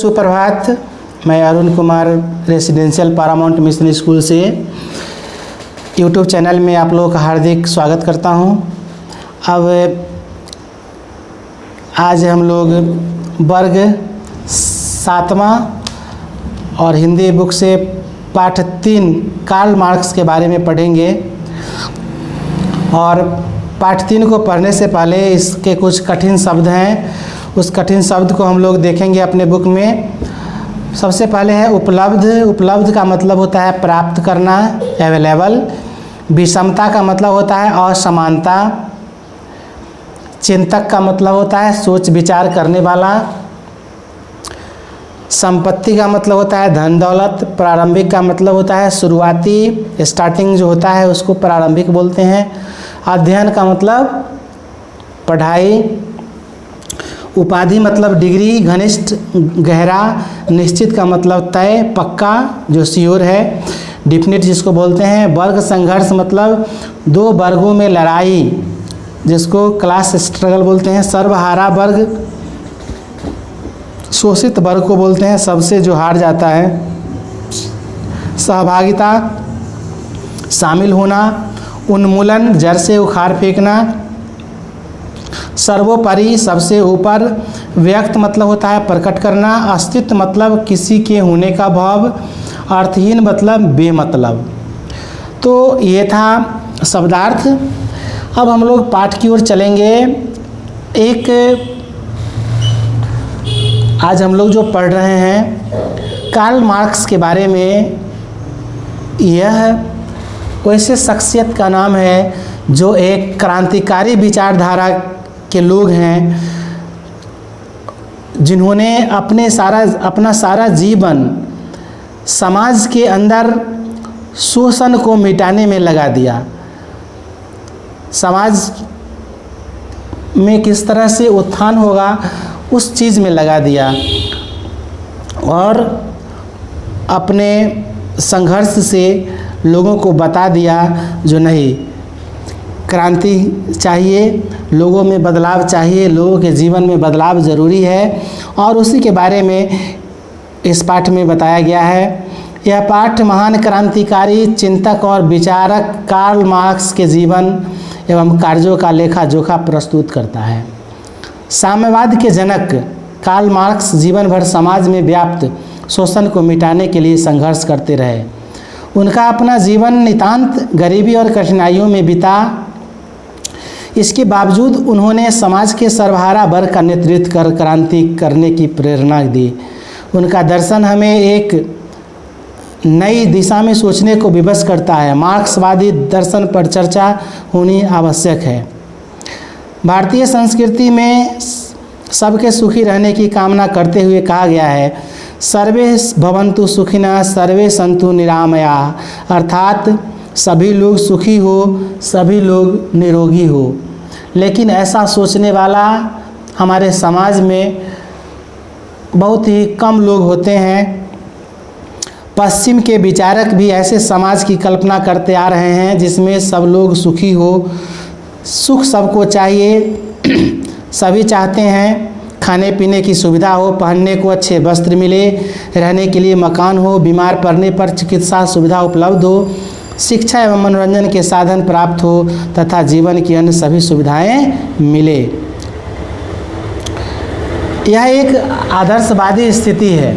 सुप्रभात। मैं Arun Kumar residential Paramount mission school से यूट्यूब चैनल में आप लोगों का हार्दिक स्वागत करता हूं। अब आज हम लोग वर्ग 7वां और हिंदी बुक से पाठ 3 कार्ल मार्क्स के बारे में पढ़ेंगे। और पाठ 3 को पढ़ने से पहले इसके कुछ कठिन शब्द हैं, उस कठिन शब्द को हम लोग देखेंगे अपने बुक में। सबसे पहले है उपलब्ध। उपलब्ध का मतलब होता है प्राप्त करना, अवेलेबल। विषमता का मतलब होता है असमानता। चिंतक का मतलब होता है सोच विचार करने वाला। संपत्ति का मतलब होता है धन दौलत। प्रारंभिक का मतलब होता है शुरुआती, स्टार्टिंग जो होता है उसको प्रारंभिक बोलते हैं। अध्ययन का मतलब पढ़ाई। उपाधि मतलब डिग्री, घनिष्ठ, गहरा। निश्चित का मतलब तय, पक्का, जो श्योर है। डिफिनिट जिसको बोलते हैं। वर्ग संघर्ष मतलब 2 वर्गों में लड़ाई, जिसको क्लास स्ट्रगल बोलते हैं। सर्वहारा वर्ग शोषित वर्ग को बोलते हैं, सबसे जो हार जाता है। सहभागिता शामिल होना। उन्मूलन जड़ से उखाड़ फेंकना। सर्वोपरि सबसे ऊपर। व्यक्त मतलब होता है प्रकट करना। अस्तित्व मतलब किसी के होने का भाव। अर्थहीन मतलब बेमतलब। तो ये था शब्दार्थ। अब हम लोग पाठ की ओर चलेंगे। आज हम लोग जो पढ़ रहे हैं कार्ल मार्क्स के बारे में। यह वैसे शख्सियत का नाम है जो एक क्रांतिकारी विचारधारा के लोग हैं, जिन्होंने अपना सारा जीवन समाज के अंदर शोषण को मिटाने में लगा दिया। समाज में किस तरह से उत्थान होगा उस चीज़ में लगा दिया, और अपने संघर्ष से लोगों को बता दिया जो नहीं, क्रांति चाहिए, लोगों में बदलाव चाहिए, लोगों के जीवन में बदलाव ज़रूरी है। और उसी के बारे में इस पाठ में बताया गया है। यह पाठ महान क्रांतिकारी चिंतक और विचारक कार्ल मार्क्स के जीवन एवं कार्यों का लेखा जोखा प्रस्तुत करता है। साम्यवाद के जनक कार्ल मार्क्स जीवन भर समाज में व्याप्त शोषण को मिटाने के लिए संघर्ष करते रहे। उनका अपना जीवन नितांत गरीबी और कठिनाइयों में बीता। इसके बावजूद उन्होंने समाज के सर्वहारा वर्ग का नेतृत्व कर क्रांति करने की प्रेरणा दी। उनका दर्शन हमें एक नई दिशा में सोचने को विवश करता है। मार्क्सवादी दर्शन पर चर्चा होनी आवश्यक है। भारतीय संस्कृति में सबके सुखी रहने की कामना करते हुए कहा गया है, सर्वे भवन्तु सुखिनः सर्वे सन्तु निरामया, अर्थात सभी लोग सुखी हो, सभी लोग निरोगी हो। लेकिन ऐसा सोचने वाला हमारे समाज में बहुत ही कम लोग होते हैं। पश्चिम के विचारक भी ऐसे समाज की कल्पना करते आ रहे हैं जिसमें सब लोग सुखी हो। सुख सबको चाहिए, सभी चाहते हैं खाने पीने की सुविधा हो, पहनने को अच्छे वस्त्र मिले, रहने के लिए मकान हो, बीमार पड़ने पर चिकित्सा सुविधा उपलब्ध हो, शिक्षा एवं मनोरंजन के साधन प्राप्त हो तथा जीवन की अन्य सभी सुविधाएं मिले। यह एक आदर्शवादी स्थिति है,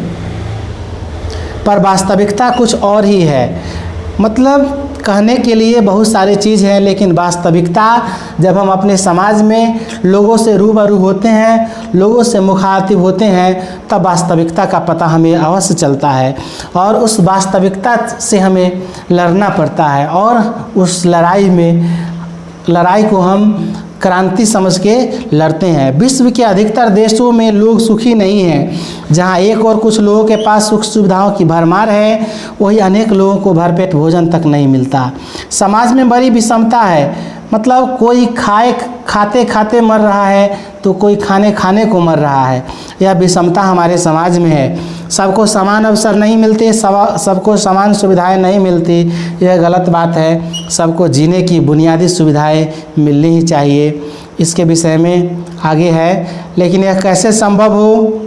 पर वास्तविकता कुछ और ही है। मतलब कहने के लिए बहुत सारी चीज़ है, लेकिन वास्तविकता जब हम अपने समाज में लोगों से रूबरू होते हैं, लोगों से मुखातिब होते हैं, तब वास्तविकता का पता हमें अवश्य चलता है। और उस वास्तविकता से हमें लड़ना पड़ता है, और उस लड़ाई को हम क्रांति समझ के लड़ते हैं। विश्व के अधिकतर देशों में लोग सुखी नहीं हैं। जहां एक और कुछ लोगों के पास सुख सुविधाओं की भरमार है, वही अनेक लोगों को भरपेट भोजन तक नहीं मिलता। समाज में बड़ी विषमता है। मतलब कोई खाते खाते मर रहा है, तो कोई खाने खाने को मर रहा है। यह विषमता हमारे समाज में है। सबको समान अवसर नहीं मिलते, सबको समान सुविधाएं नहीं मिलती। यह गलत बात है। सबको जीने की बुनियादी सुविधाएं मिलनी ही चाहिए। इसके विषय में आगे है, लेकिन यह कैसे संभव हो,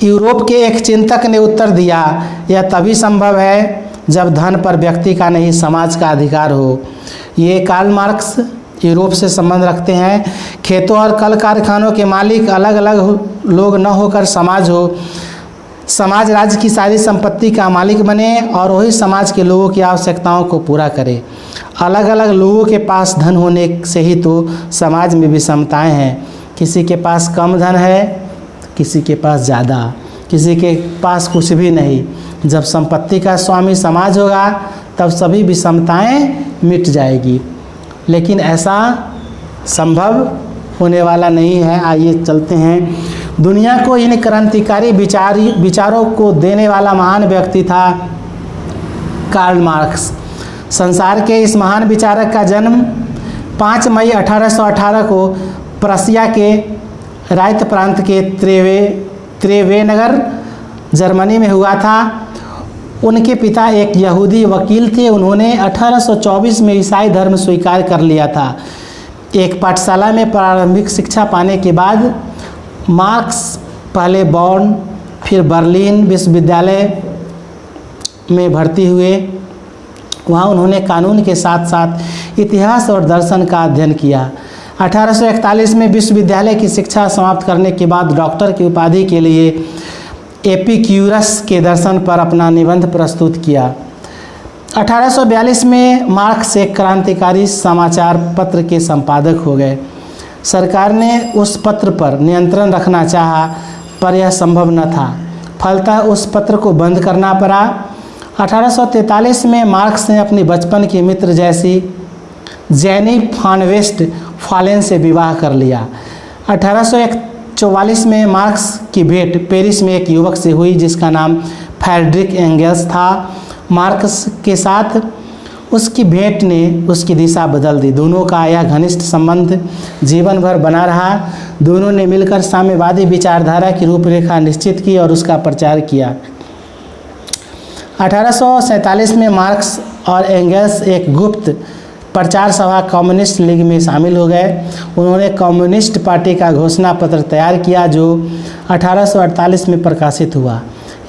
यूरोप के एक चिंतक ने उत्तर दिया, यह तभी संभव है जब धन पर व्यक्ति का नहीं समाज का अधिकार हो। ये कार्ल मार्क्स यूरोप से संबंध रखते हैं। खेतों और कल कारखानों के मालिक अलग अलग लोग न होकर समाज हो। समाज राज्य की सारी संपत्ति का मालिक बने और वही समाज के लोगों की आवश्यकताओं को पूरा करे। अलग अलग लोगों के पास धन होने से ही तो समाज में विषमताएं हैं। किसी के पास कम धन है, किसी के पास ज़्यादा, किसी के पास कुछ भी नहीं। जब संपत्ति का स्वामी समाज होगा तब सभी विषमताएं मिट जाएगी, लेकिन ऐसा संभव होने वाला नहीं है। आइए चलते हैं। दुनिया को इन क्रांतिकारी विचारों को देने वाला महान व्यक्ति था कार्ल मार्क्स। संसार के इस महान विचारक का जन्म 5 मई 1818 को प्रशिया के राइट प्रांत के त्रेवेनगर जर्मनी में हुआ था। उनके पिता एक यहूदी वकील थे। उन्होंने 1824 में ईसाई धर्म स्वीकार कर लिया था। एक पाठशाला में प्रारंभिक शिक्षा पाने के बाद मार्क्स पहले बॉर्न फिर बर्लिन विश्वविद्यालय में भर्ती हुए। वहाँ उन्होंने कानून के साथ साथ इतिहास और दर्शन का अध्ययन किया। 1841 में विश्वविद्यालय की शिक्षा समाप्त करने के बाद डॉक्टर की उपाधि के लिए एपिक्यूरस के दर्शन पर अपना निबंध प्रस्तुत किया। 1842 में मार्क्स एक क्रांतिकारी समाचार पत्र के संपादक हो गए। सरकार ने उस पत्र पर नियंत्रण रखना चाहा, पर यह संभव न था। फलतः उस पत्र को बंद करना पड़ा। 1843 में मार्क्स ने अपनी बचपन की मित्र जैसी जेनी फान वेस्ट फालेन से विवाह कर लिया। 1844 में मार्क्स की भेंट पेरिस में एक युवक से हुई जिसका नाम फ्रेडरिक एंगल्स था। मार्क्स के साथ उसकी भेंट ने उसकी दिशा बदल दी। दोनों का यह घनिष्ठ संबंध जीवन भर बना रहा। दोनों ने मिलकर साम्यवादी विचारधारा की रूपरेखा निश्चित की और उसका प्रचार किया। 1847 में मार्क्स और एंगल्स एक गुप्त प्रचार सभा कम्युनिस्ट लीग में शामिल हो गए। उन्होंने कम्युनिस्ट पार्टी का घोषणा पत्र तैयार किया जो 1848 में प्रकाशित हुआ।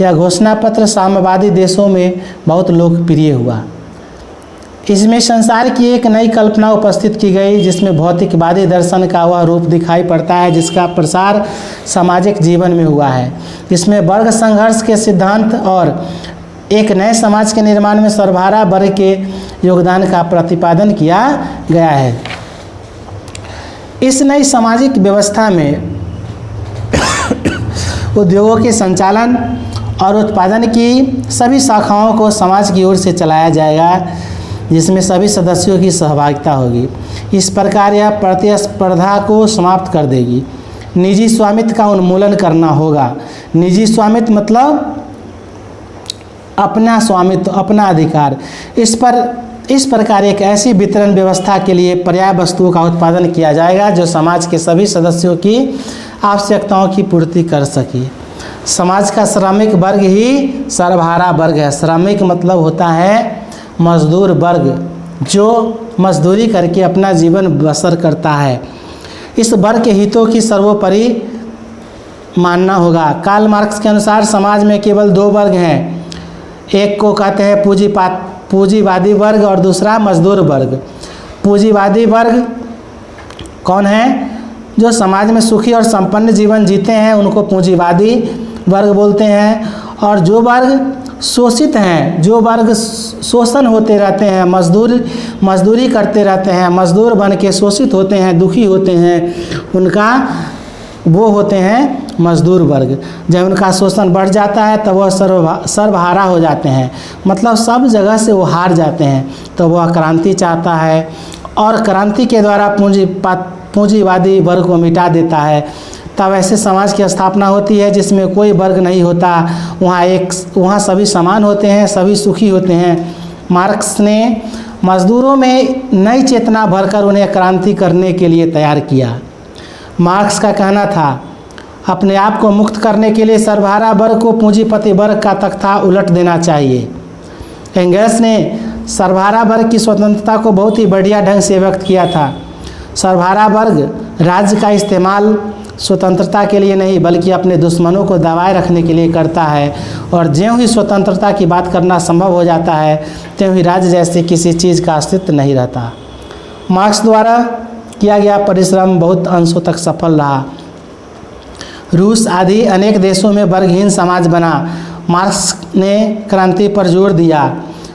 यह घोषणा पत्र साम्यवादी देशों में बहुत लोकप्रिय हुआ। इसमें संसार की एक नई कल्पना उपस्थित की गई जिसमें भौतिकवादी दर्शन का वह रूप दिखाई पड़ता है जिसका प्रसार सामाजिक जीवन में हुआ है। इसमें वर्ग संघर्ष के सिद्धांत और एक नए समाज के निर्माण में सर्वहारा वर्ग के योगदान का प्रतिपादन किया गया है। इस नई सामाजिक व्यवस्था में उद्योगों के संचालन और उत्पादन की सभी शाखाओं को समाज की ओर से चलाया जाएगा, जिसमें सभी सदस्यों की सहभागिता होगी। इस प्रकार यह प्रतिस्पर्धा को समाप्त कर देगी। निजी स्वामित्व का उन्मूलन करना होगा। निजी स्वामित्व मतलब अपना स्वामित्व, अपना अधिकार। इस प्रकार एक ऐसी वितरण व्यवस्था के लिए पर्याप्त वस्तुओं का उत्पादन किया जाएगा जो समाज के सभी सदस्यों की आवश्यकताओं की पूर्ति कर सके। समाज का श्रमिक वर्ग ही सर्वहारा वर्ग है। श्रमिक मतलब होता है मजदूर वर्ग, जो मजदूरी करके अपना जीवन बसर करता है। इस वर्ग के हितों की सर्वोपरि मानना होगा। कार्ल मार्क्स के अनुसार समाज में केवल 2 वर्ग हैं। एक को कहते हैं पूंजीवादी वर्ग और दूसरा मजदूर वर्ग। पूंजीवादी वर्ग कौन है? जो समाज में सुखी और संपन्न जीवन जीते हैं उनको पूंजीवादी वर्ग बोलते हैं। और जो वर्ग शोषित हैं, जो वर्ग शोषण होते रहते हैं, मजदूरी करते रहते हैं, मजदूर बन के शोषित होते हैं, दुखी होते हैं, उनका वो होते हैं मजदूर वर्ग। जब उनका शोषण बढ़ जाता है तब वह सर्वहारा हो जाते हैं, मतलब सब जगह से वो हार जाते हैं। तो वह क्रांति चाहता है और क्रांति के द्वारा पूंजीवादी वर्ग को मिटा देता है। तब ऐसे समाज की स्थापना होती है जिसमें कोई वर्ग नहीं होता। वहाँ सभी समान होते हैं, सभी सुखी होते हैं। मार्क्स ने मजदूरों में नई चेतना भरकर उन्हें क्रांति करने के लिए तैयार किया। मार्क्स का कहना था अपने आप को मुक्त करने के लिए सर्वहारा वर्ग को पूंजीपति वर्ग का तख्ता उलट देना चाहिए। एंगल्स ने सर्वहारा वर्ग की स्वतंत्रता को बहुत ही बढ़िया ढंग से व्यक्त किया था। सर्वहारा वर्ग राज्य का इस्तेमाल स्वतंत्रता के लिए नहीं बल्कि अपने दुश्मनों को दबाए रखने के लिए करता है, और ज्यों ही स्वतंत्रता की बात करना संभव हो जाता है त्यों ही राज्य जैसे किसी चीज़ का अस्तित्व नहीं रहता। मार्क्स द्वारा किया गया परिश्रम बहुत अंशों तक सफल रहा। रूस आदि अनेक देशों में वर्गहीन समाज बना। मार्क्स ने क्रांति पर जोर दिया।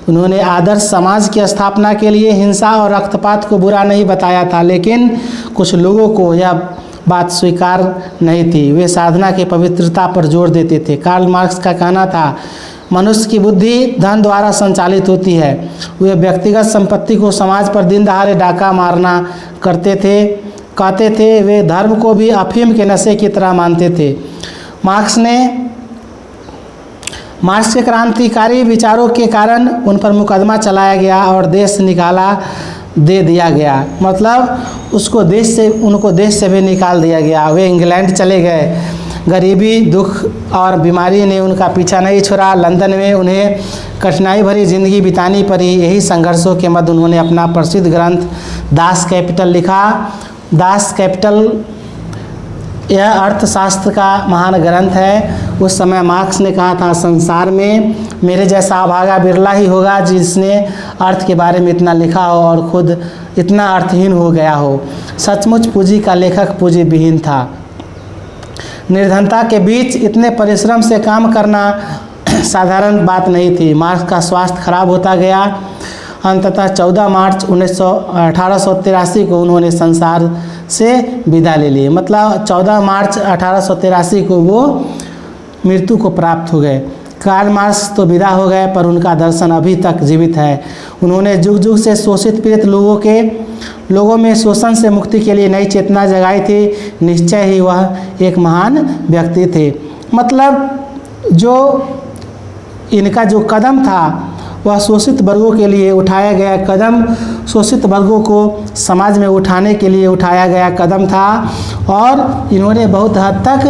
उन्होंने आदर्श समाज की स्थापना के लिए हिंसा और रक्तपात को बुरा नहीं बताया था, लेकिन कुछ लोगों को यह बात स्वीकार नहीं थी। वे साधना की पवित्रता पर जोर देते थे। कार्ल मार्क्स का कहना था, मनुष्य की बुद्धि धन द्वारा संचालित होती है। वे व्यक्तिगत संपत्ति को समाज पर दिन दहाड़े डाका मारना कहते थे। वे धर्म को भी अफीम के नशे की तरह मानते थे। मार्क्स के क्रांतिकारी विचारों के कारण उन पर मुकदमा चलाया गया और देश निकाला दे दिया गया। मतलब उनको देश से भी निकाल दिया गया। वे इंग्लैंड चले गए। गरीबी, दुख और बीमारी ने उनका पीछा नहीं छोड़ा। लंदन में उन्हें कठिनाई भरी जिंदगी बितानी पड़ी। यही संघर्षों के मध्य उन्होंने अपना प्रसिद्ध ग्रंथ दास कैपिटल लिखा। दास कैपिटल यह अर्थशास्त्र का महान ग्रंथ है। उस समय मार्क्स ने कहा था, संसार में मेरे जैसा अभागा बिरला ही होगा जिसने अर्थ के बारे में इतना लिखा हो और खुद इतना अर्थहीन हो गया हो। सचमुच पूंजी का लेखक पूंजी विहीन था। निर्धनता के बीच इतने परिश्रम से काम करना साधारण बात नहीं थी। मार्क्स का स्वास्थ्य खराब होता गया। अंततः 14 मार्च 1883 को उन्होंने संसार से विदा ले ली। मतलब 14 मार्च 1883 को वो मृत्यु को प्राप्त हो गए। कार्ल मार्क्स तो विदा हो गए पर उनका दर्शन अभी तक जीवित है। उन्होंने जुग जुग से शोषित पीड़ित लोगों में शोषण से मुक्ति के लिए नई चेतना जगाई थी। निश्चय ही वह एक महान व्यक्ति थे। मतलब जो इनका जो कदम था वह शोषित वर्गों के लिए उठाया गया कदम, शोषित वर्गों को समाज में उठाने के लिए उठाया गया कदम था, और इन्होंने बहुत हद तक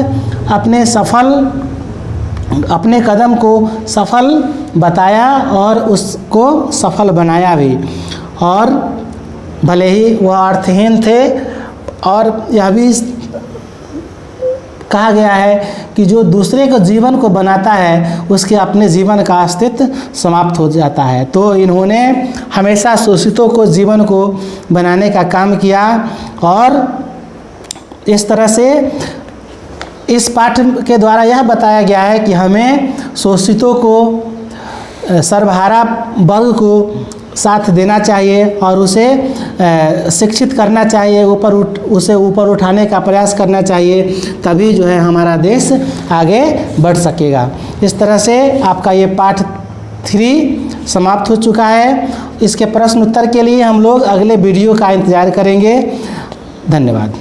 अपने कदम को सफल बताया और उसको सफल बनाया भी। और भले ही वह अर्थहीन थे, और यह भी कहा गया है कि जो दूसरे के जीवन को बनाता है उसके अपने जीवन का अस्तित्व समाप्त हो जाता है। तो इन्होंने हमेशा शोषितों को जीवन को बनाने का काम किया। और इस तरह से इस पाठ के द्वारा यह बताया गया है कि हमें शोषितों को, सर्वहारा वर्ग को साथ देना चाहिए और उसे शिक्षित करना चाहिए, उसे ऊपर उठाने का प्रयास करना चाहिए। तभी जो है हमारा देश आगे बढ़ सकेगा। इस तरह से आपका ये पाठ 3 समाप्त हो चुका है। इसके प्रश्न उत्तर के लिए हम लोग अगले वीडियो का इंतज़ार करेंगे। धन्यवाद।